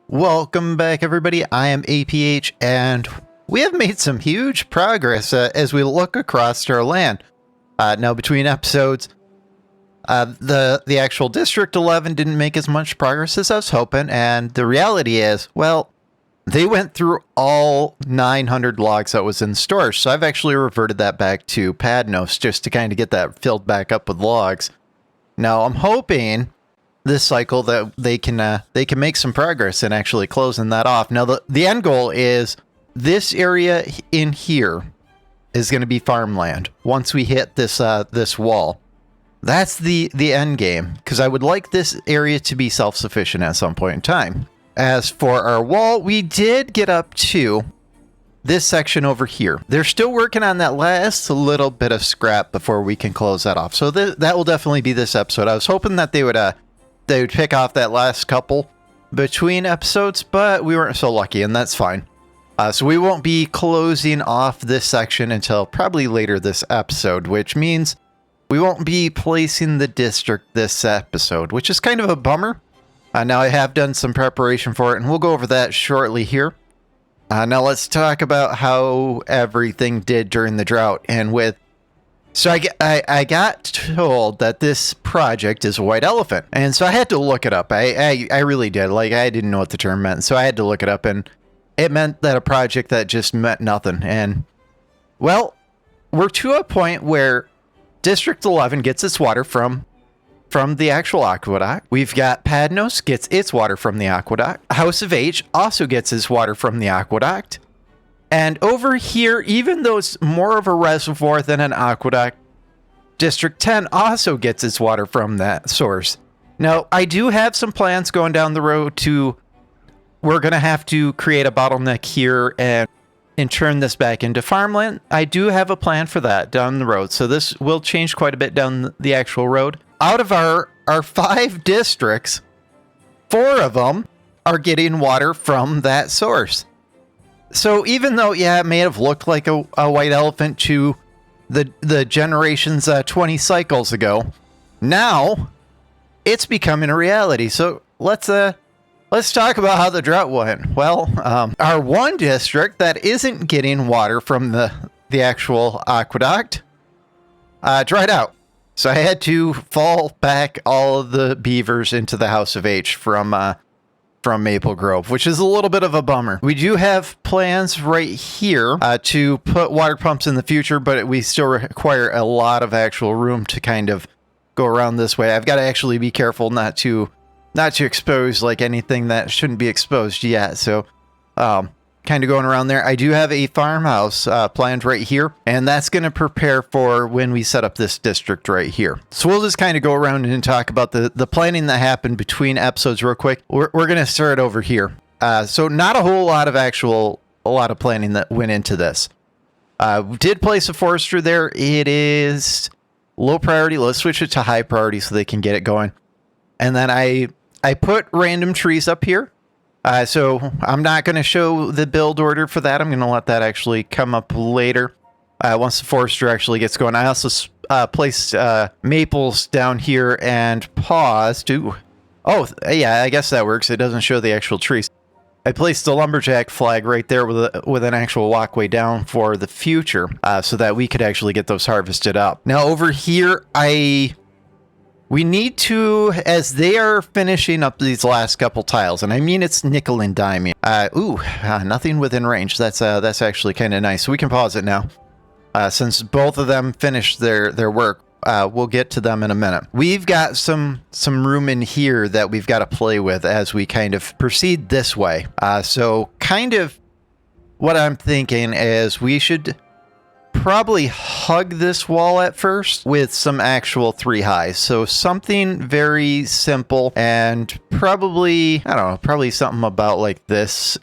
Welcome back, everybody. I am APH, and we have made some huge progress as we look across our land. Now, between episodes, the actual District 11 didn't make as much progress as I was hoping, and the reality is, well, they went through all 900 logs that was in storage, so I've actually reverted that back to Padnos just to kind of get that filled back up with logs. Now, I'm hoping this cycle that they can make some progress in actually closing that off. Now the end goal is this area in here is going to be farmland once we hit this this wall. That's the end game, because I would like this area to be self-sufficient at some point in time. As for our wall, we did get up to this section over here. They're still working on that last little bit of scrap before we can close that off. So that will definitely be this episode. I was hoping that they would pick off that last couple between episodes, but we weren't so lucky, and that's fine. So we won't be closing off this section until probably later this episode, which means we won't be placing the district this episode, which is kind of a bummer. Now I have done some preparation for it, and we'll go over that shortly here. Now let's talk about how everything did during the drought, and So I got told that this project is a white elephant, and so I had to look it up. I really did. Like, I didn't know what the term meant, so I had to look it up, and it meant that a project that just meant nothing. And, well, we're to a point where District 11 gets its water from the actual aqueduct. We've got Padnos gets its water from the aqueduct. House of H also gets its water from the aqueduct. And over here, even though it's more of a reservoir than an aqueduct, District 10 also gets its water from that source. Now, I do have some plans going down the road we're going to have to create a bottleneck here and turn this back into farmland. I do have a plan for that down the road. So this will change quite a bit down the actual road. Out of our 5 districts, 4 of them are getting water from that source. So even though, yeah, it may have looked like a white elephant to the generations 20 cycles ago, now it's becoming a reality. So let's talk about how the drought went. Well, our one district that isn't getting water from the actual aqueduct dried out. So I had to fall back all of the beavers into the House of H from Maple Grove, which is a little bit of a bummer. We do have plans right here to put water pumps in the future, but we still require a lot of actual room to kind of go around this way. I've got to actually be careful not to expose like anything that shouldn't be exposed yet. So kind of going around there. I do have a farmhouse planned right here, and that's going to prepare for when we set up this district right here. So we'll just kind of go around and talk about the planning that happened between episodes real quick. We're going to start over here. So not a whole lot of planning that went into this. We did place a forester there. It is low priority. Let's switch it to high priority so they can get it going. And then I put random trees up here. So I'm not going to show the build order for that. I'm going to let that actually come up later once the forester actually gets going. I also placed maples down here and paused. Oh, yeah, I guess that works. It doesn't show the actual trees. I placed the lumberjack flag right there with an actual walkway down for the future so that we could actually get those harvested up. Now over here, we need to, as they are finishing up these last couple tiles, and I mean it's nickel and diming. Nothing within range. That's actually kind of nice. So we can pause it now. Since both of them finished their work, we'll get to them in a minute. We've got some room in here that we've got to play with as we kind of proceed this way. So kind of what I'm thinking is we should probably hug this wall at first with some actual 3 highs. So something very simple and probably, I don't know, probably something about like this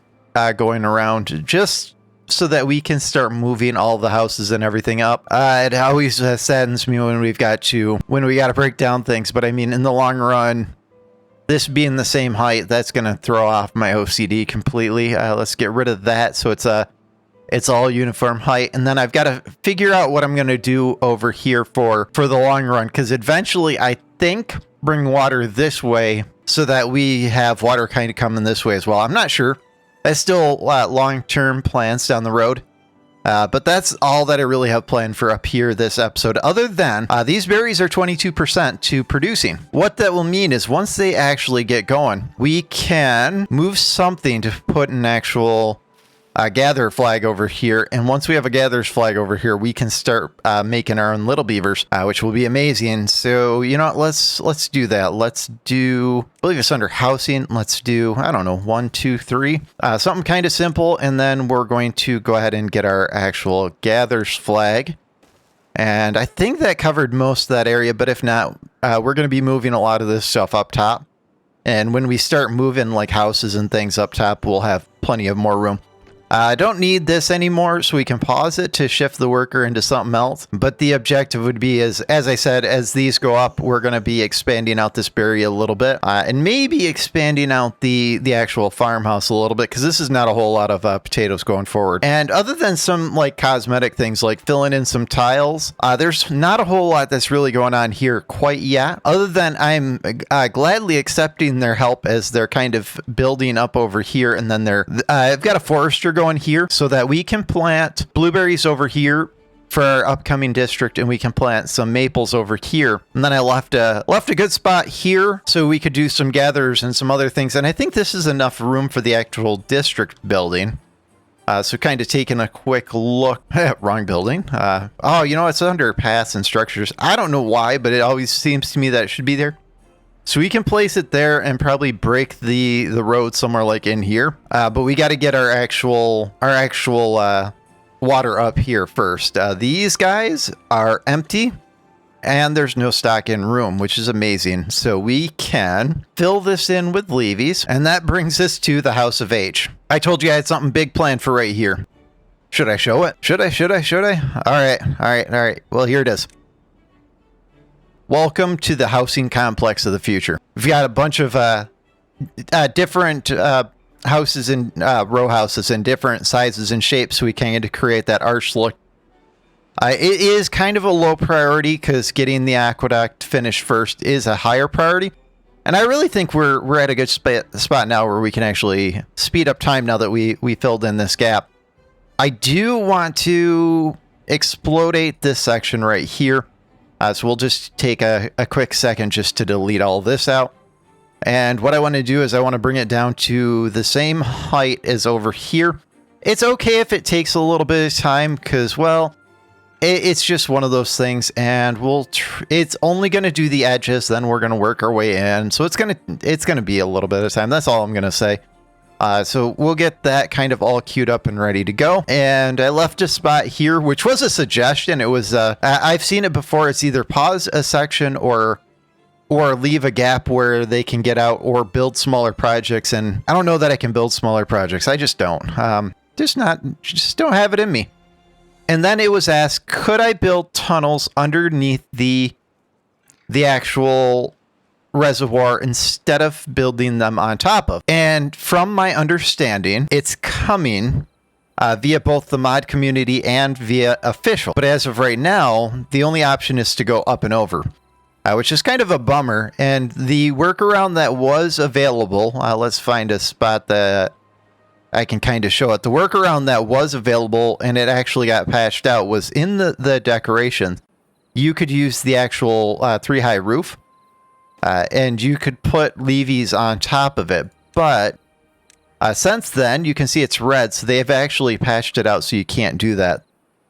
going around just so that we can start moving all the houses and everything up. It always saddens me when we got to break down things. But I mean, in the long run, this being the same height, that's going to throw off my OCD completely. Let's get rid of that. So it's all uniform height. And then I've got to figure out what I'm going to do over here for the long run. Because eventually, I think bring water this way so that we have water kind of coming this way as well. I'm not sure. That's still long-term plans down the road. But that's all that I really have planned for up here this episode, other than these berries are 22% to producing. What that will mean is once they actually get going, we can move something to put an actual gather flag over here. And once we have a gatherer's flag over here, we can start making our own little beavers, which will be amazing. So, you know what, let's do that. Let's do, I believe it's under housing. Let's do, I don't know, 1, 2, 3, something kind of simple. And then we're going to go ahead and get our actual gatherer's flag. And I think that covered most of that area, but if not, we're going to be moving a lot of this stuff up top. And when we start moving like houses and things up top, we'll have plenty of more room. I don't need this anymore, so we can pause it to shift the worker into something else. But the objective would be, as I said, as these go up, we're going to be expanding out this berry a little bit. And maybe expanding out the actual farmhouse a little bit, because this is not a whole lot of potatoes going forward. And other than some like cosmetic things like filling in some tiles, there's not a whole lot that's really going on here quite yet. Other than I'm gladly accepting their help as they're kind of building up over here. And then I've got a forester going here so that we can plant blueberries over here for our upcoming district, and we can plant some maples over here. And then I left a good spot here so we could do some gatherers and some other things. And I think this is enough room for the actual district building. So kind of taking a quick look. Wrong building. Oh, you know, it's under paths and structures. I don't know why, but it always seems to me that it should be there. So we can place it there and probably break the road somewhere like in here. But we got to get our actual water up here first. These guys are empty and there's no stock in room, which is amazing. So we can fill this in with leavies, and that brings us to the House of H. I told you I had something big planned for right here. Should I show it? Should I? All right. Well, here it is. Welcome to the housing complex of the future. We've got a bunch of different houses and row houses in different sizes and shapes, so we can create that arch look. It is kind of a low priority because getting the aqueduct finished first is a higher priority. And I really think we're at a good spot now where we can actually speed up time now that we filled in this gap. I do want to explodate this section right here. So we'll just take a quick second just to delete all this out. And what I want to do is I want to bring it down to the same height as over here. It's okay if it takes a little bit of time because, well, it's just one of those things. And it's only going to do the edges. Then we're going to work our way in. So it's going to be a little bit of time. That's all I'm going to say. So we'll get that kind of all queued up and ready to go. And I left a spot here, which was a suggestion. It was, I've seen it before. It's either pause a section or leave a gap where they can get out or build smaller projects. And I don't know that I can build smaller projects. I just don't. Just don't have it in me. And then it was asked, could I build tunnels underneath the actual reservoir instead of building them on top of? And from my understanding, it's coming via both the mod community and via official. But as of right now, the only option is to go up and over, which is kind of a bummer. And the workaround that was available, let's find a spot that I can kind of show it. The workaround that was available, and it actually got patched out, was in the decoration. You could use the actual 3-high roof. And you could put levees on top of it. But since then, you can see it's red. So they've actually patched it out so you can't do that.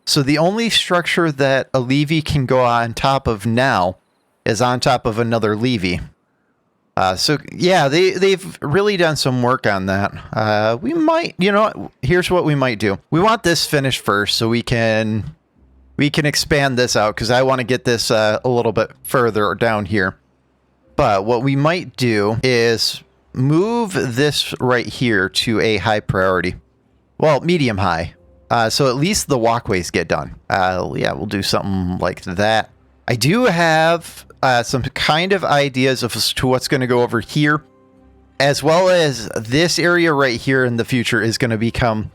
So the only structure that a levee can go on top of now is on top of another levee. So yeah, they've really done some work on that. We might, you know, here's what we might do. We want this finished first so we can expand this out because I want to get this a little bit further down here. But what we might do is move this right here to a high priority. Well, medium high. So at least the walkways get done. Yeah, we'll do something like that. I do have some kind of ideas as to what's going to go over here, as well as this area right here in the future is going to become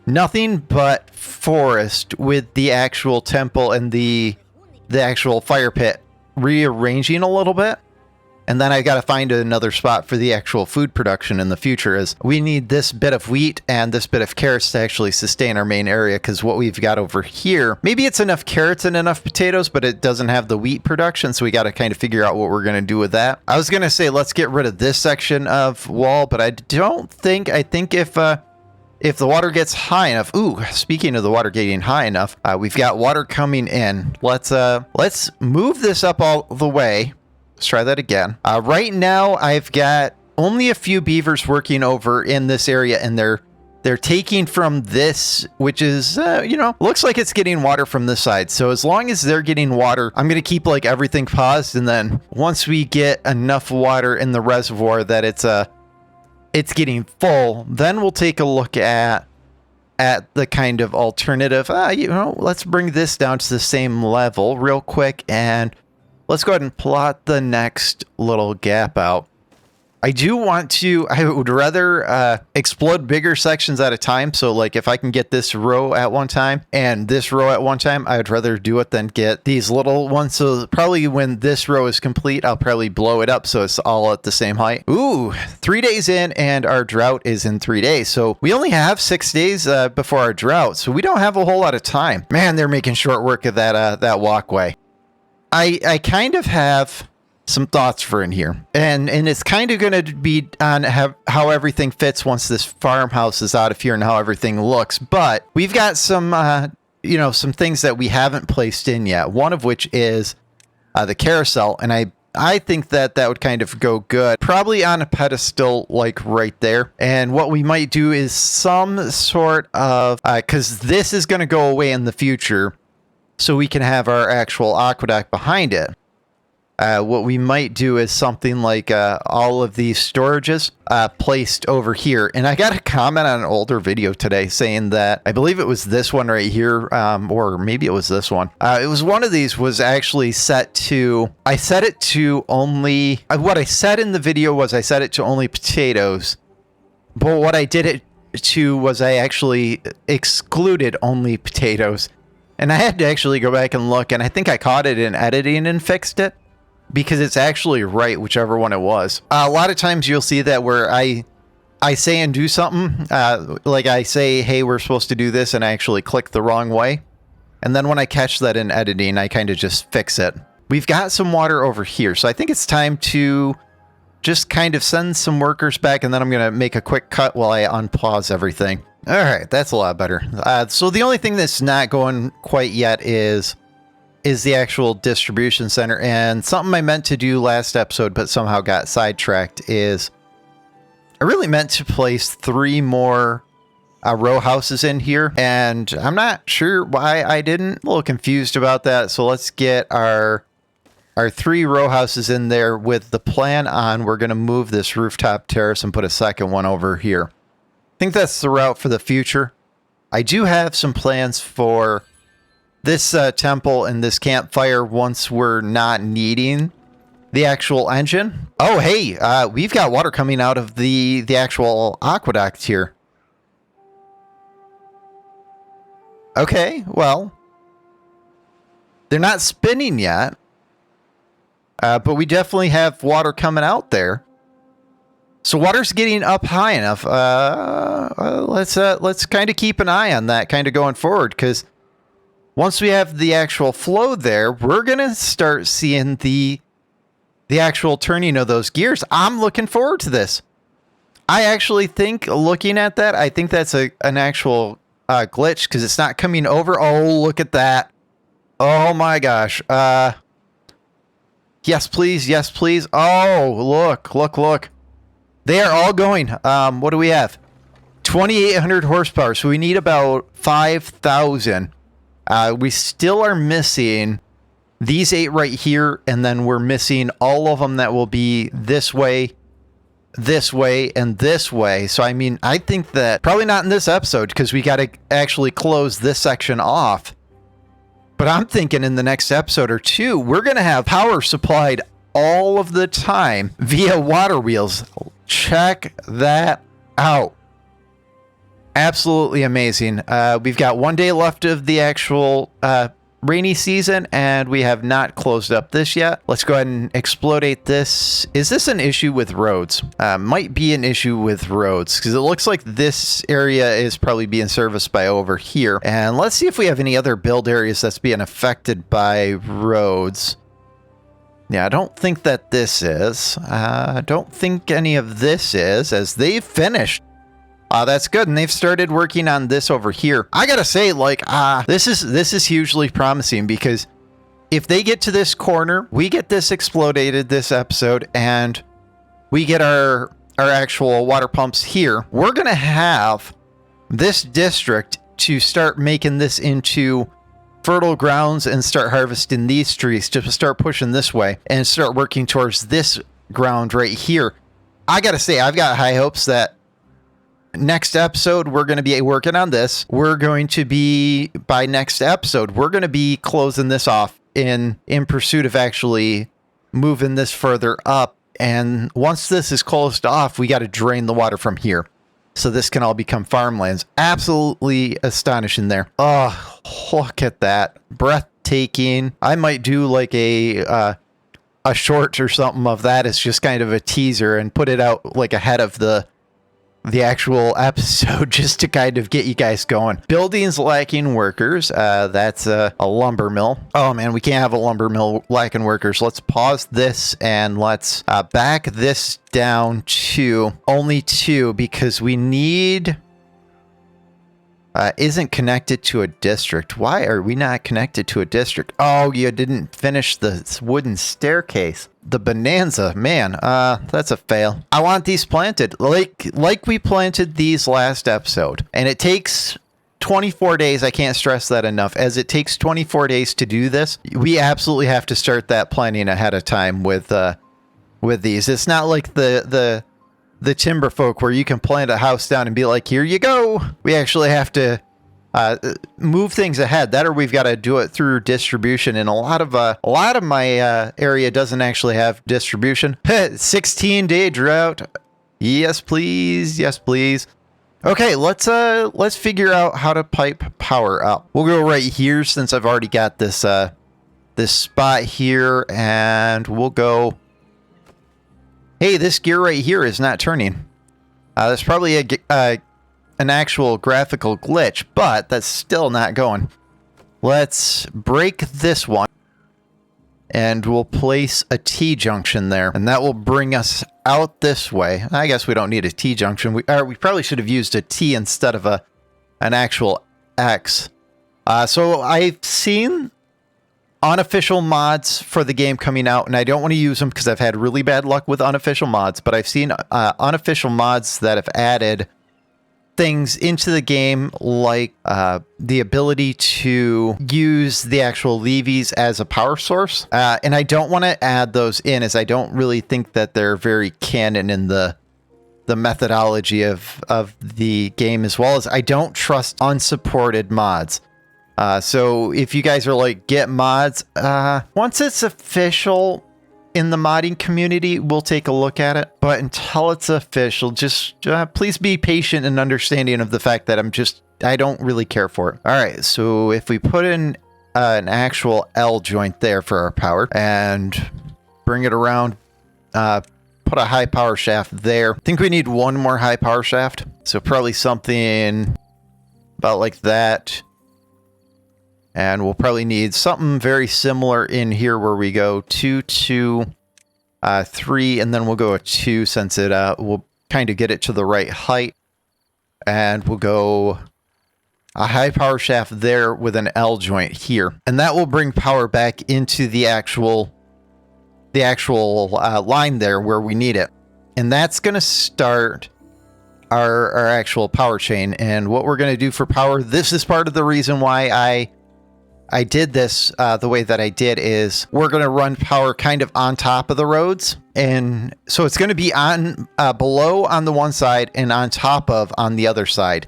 nothing but forest with the actual temple and the actual fire pit rearranging a little bit. And then I got to find another spot for the actual food production in the future, as we need this bit of wheat and this bit of carrots to actually sustain our main area, because what we've got over here, maybe it's enough carrots and enough potatoes, but it doesn't have the wheat production, so we got to kind of figure out what we're going to do with that. I was going to say let's get rid of this section of wall, but I think if the water gets high enough, ooh, speaking of the water getting high enough, we've got water coming in. Let's move this up all the way. Let's try that again. Right now, I've got only a few beavers working over in this area, and they're taking from this, which is, looks like it's getting water from this side. So as long as they're getting water, I'm going to keep like everything paused. And then once we get enough water in the reservoir that it's getting full, then we'll take a look at the kind of alternative. Let's bring this down to the same level real quick, and let's go ahead and plot the next little gap out. I would rather explode bigger sections at a time. So like if I can get this row at one time and this row at one time, I would rather do it than get these little ones. So probably when this row is complete, I'll probably blow it up so it's all at the same height. Ooh, 3 days in, and our drought is in 3 days. So we only have 6 days before our drought. So we don't have a whole lot of time. Man, they're making short work of that walkway. I kind of have some thoughts for in here, and it's kind of going to be on how everything fits once this farmhouse is out of here and how everything looks. But we've got some some things that we haven't placed in yet, one of which is the carousel, and I think that would kind of go good probably on a pedestal like right there. And what we might do is some sort of because this is going to go away in the future, so we can have our actual aqueduct behind it. What we might do is something like all of these storages placed over here. And I got a comment on an older video today saying that, I believe it was this one right here, or maybe it was this one. It was one of these was actually set to, I set it to only, what I said in the video was I set it to only potatoes. But what I did it to was I actually excluded only potatoes. And I had to actually go back and look, and I think I caught it in editing and fixed it, because it's actually right, whichever one it was. A lot of times you'll see that where I say and do something, like I say, hey, we're supposed to do this, and I actually click the wrong way. And then when I catch that in editing, I kind of just fix it. We've got some water over here, so I think it's time to just kind of send some workers back, and then I'm going to make a quick cut while I unpause everything. All right, that's a lot better. So the only thing that's not going quite yet is the actual distribution center. And something I meant to do last episode but somehow got sidetracked is I really meant to place 3 more row houses in here, and I'm not sure why I didn't. A little confused about that. So let's get our 3 row houses in there with the plan on we're going to move this rooftop terrace and put a second one over here. I think that's the route for the future. I do have some plans for this temple and this campfire once we're not needing the actual engine. Oh, hey, we've got water coming out of the actual aqueduct here. Okay, well, they're not spinning yet, but we definitely have water coming out there. So water's getting up high enough. Let's kind of keep an eye on that kind of going forward, because once we have the actual flow there, we're going to start seeing the actual turning of those gears. I'm looking forward to this. I actually think, looking at that, I think that's an actual glitch, because it's not coming over. Oh, look at that. Oh my gosh. Yes, please. Yes, please. Oh, look. They are all going. What do we have? 2,800 horsepower. So we need about 5,000. We still are missing these 8 right here, and then we're missing all of them that will be this way, and this way. So, I mean, I think that probably not in this episode, because we got to actually close this section off. But I'm thinking in the next episode or 2, we're going to have power supplied all of the time via water wheels. Check that out. Absolutely amazing. We've got 1 day left of the actual rainy season, and we have not closed up this yet. Let's go ahead and explodate this. Is this an issue with roads? Might be an issue with roads, because it looks like this area is probably being serviced by over here. And let's see if we have any other build areas that's being affected by roads. Yeah, I don't think that this is. I don't think any of this is, as they've finished. That's good, and they've started working on this over here. I gotta say, like, this is hugely promising, because if they get to this corner, we get this exploded this episode, and we get our actual water pumps here. We're gonna have this district to start making this into fertile grounds and start harvesting these trees, to start pushing this way and start working towards this ground right here. I gotta say, I've got high hopes that next episode we're going to be working on this. We're going to be, by next episode, we're going to be closing this off in pursuit of actually moving this further up. And once this is closed off, we got to drain the water from here, so this can all become farmlands. Absolutely astonishing there. Oh, look at that. Breathtaking. I might do like a short or something of that. It's just kind of a teaser and put it out like ahead of the actual episode, just to kind of get you guys going. Buildings lacking workers. That's a lumber mill. Oh man, we can't have a lumber mill lacking workers. Let's pause this and let's back this down to only 2, because we need isn't connected to a district. Why are we not connected to a district? Oh, you didn't finish the wooden staircase. The bonanza, man, that's a fail. I want these planted like we planted these last episode, and it takes 24 days. I can't stress that enough. As it takes 24 days to do this, we absolutely have to start that planning ahead of time with these. It's not like the timber folk where you can plant a house down and be like, here you go. We actually have to move things ahead. That, or we've got to do it through distribution. And a lot of my area doesn't actually have distribution. 16-day drought. Yes, please. Yes, please. Okay, let's figure out how to pipe power up. We'll go right here, since I've already got this this spot here, and we'll go. Hey, this gear right here is not turning. That's probably an actual graphical glitch, but that's still not going. Let's break this one, and we'll place a T-junction there, and that will bring us out this way. I guess we don't need a T-junction. We probably should have used a T instead of an actual X. So I've seen unofficial mods for the game coming out, and I don't want to use them because I've had really bad luck with unofficial mods, but I've seen unofficial mods that have added things into the game, like the ability to use the actual levies as a power source, and I don't want to add those in, as I don't really think that they're very canon in the methodology of the game, as well as I don't trust unsupported mods. So if you guys are like, get mods, once it's official in the modding community, we'll take a look at it. But until it's official, just please be patient and understanding of the fact that I don't really care for it. All right, so if we put in an actual L joint there for our power and bring it around, put a high power shaft there. I think we need one more high power shaft. So probably something about like that. And we'll probably need something very similar in here, where we go 2, 2, 3, and then we'll go a 2, since it will kind of get it to the right height. And we'll go a high power shaft there with an L joint here. And that will bring power back into the actual line there where we need it. And that's going to start our actual power chain. And what we're going to do for power, this is part of the reason why I did this the way that I did, is we're going to run power kind of on top of the roads. And so it's going to be on below on the one side and on top of on the other side.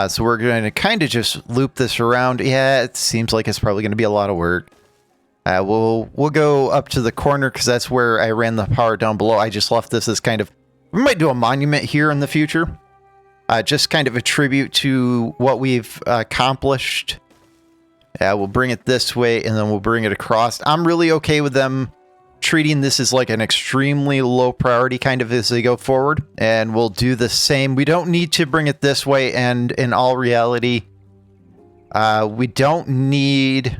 So we're going to kind of just loop this around. Yeah, it seems like it's probably going to be a lot of work. We'll go up to the corner, because that's where I ran the power down below. I just left this as kind of, we might do a monument here in the future. Just kind of a tribute to what we've accomplished Yeah, we'll bring it this way, and then we'll bring it across. I'm really okay with them treating this as like an extremely low priority kind of as they go forward. And we'll do the same. We don't need to bring it this way, and in all reality, we don't need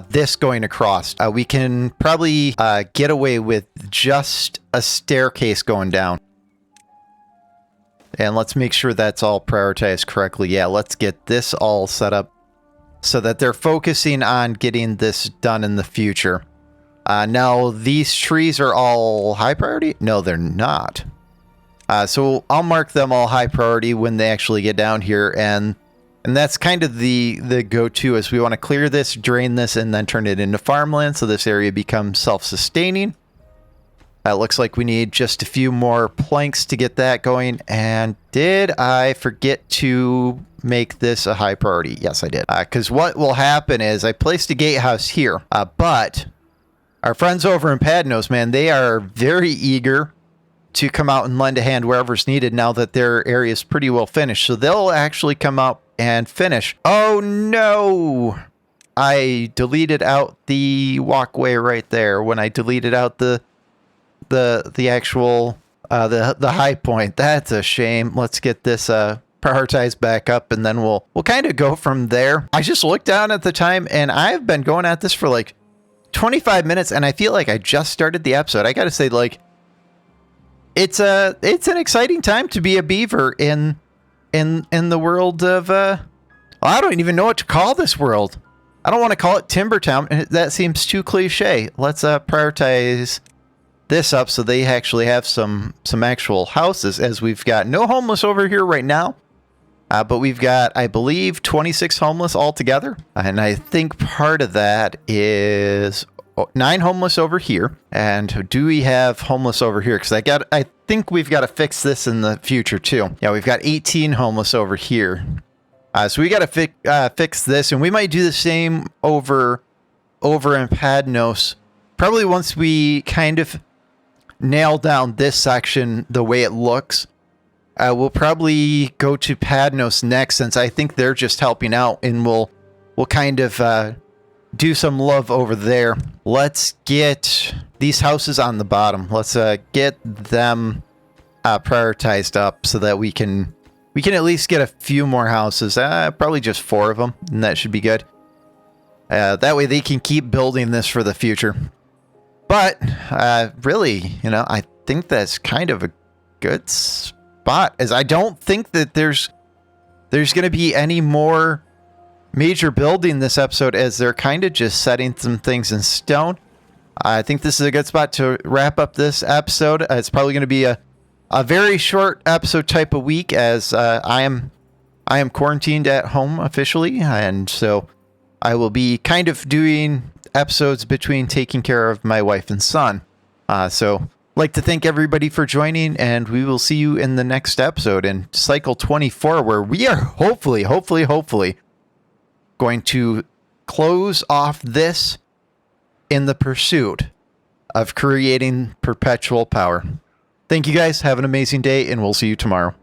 this going across. We can probably get away with just a staircase going down. And let's make sure that's all prioritized correctly. Yeah, let's get this all set up so that they're focusing on getting this done in the future. Now, these trees are all high priority? No, they're not. So I'll mark them all high priority when they actually get down here. And that's kind of the go-to is we want to clear this, drain this, and then turn it into farmland so this area becomes self-sustaining. It looks like we need just a few more planks to get that going. And did I forget to make this a high priority? Yes, I did. Because what will happen is I placed a gatehouse here, but our friends over in Padnos, man, they are very eager to come out and lend a hand wherever's needed now that their area is pretty well finished. So they'll actually come out and finish. Oh, no. I deleted out the walkway right there when I deleted out the actual the high point. That's a shame. Let's get this prioritized back up, and then we'll kind of go from there. I just looked down at the time, and I've been going at this for like 25 minutes, and I feel like I just started the episode. I gotta say, like, it's an exciting time to be a beaver in the world of I don't even know what to call this world. I don't want to call it Timber Town. That seems too cliche. Let's prioritize this up so they actually have some actual houses, as we've got no homeless over here right now. But we've got, I believe, 26 homeless altogether. And I think part of that is 9 homeless over here. And do we have homeless over here? Because I think we've got to fix this in the future too. Yeah, we've got 18 homeless over here. So we got to fix this, and we might do the same over in Padnos. Probably once we kind of nail down this section the way it looks. We'll probably go to Padnos next, since I think they're just helping out, and we'll kind of do some love over there. Let's get these houses on the bottom. Let's get them prioritized up so that we can at least get a few more houses. Probably just 4 of them, and that should be good. That way they can keep building this for the future. But really, I think that's kind of a good spot, as I don't think that there's going to be any more major building this episode, as they're kind of just setting some things in stone. I think this is a good spot to wrap up this episode. It's probably going to be a very short episode type of week, as I am quarantined at home officially, and so I will be kind of doing episodes between taking care of my wife and son. So like to thank everybody for joining, and we will see you in the next episode in cycle 24, where we are hopefully going to close off this in the pursuit of creating perpetual power. Thank you guys. Have an amazing day, and we'll see you tomorrow.